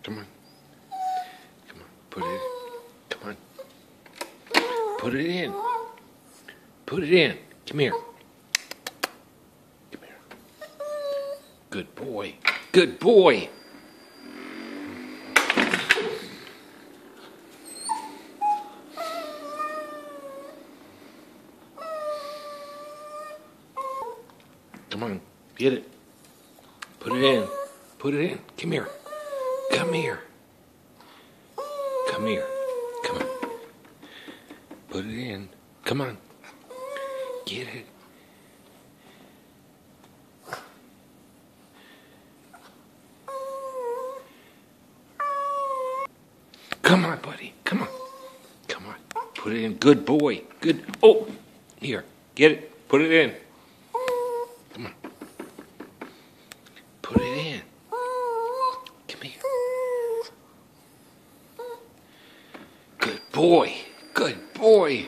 Come on. Come on. Put it in. Come on. Put it in. Put it in. Come here. Come here. Good boy. Good boy. Come on. Get it. Put it in. Put it in. Come here. Come here. Come here. Come on. Put it in. Come on. Get it. Come on, buddy. Come on. Come on. Put it in. Good boy. Good. Oh, here. Get it. Put it in. Come on. Put it in. Come here. Good boy. Good boy.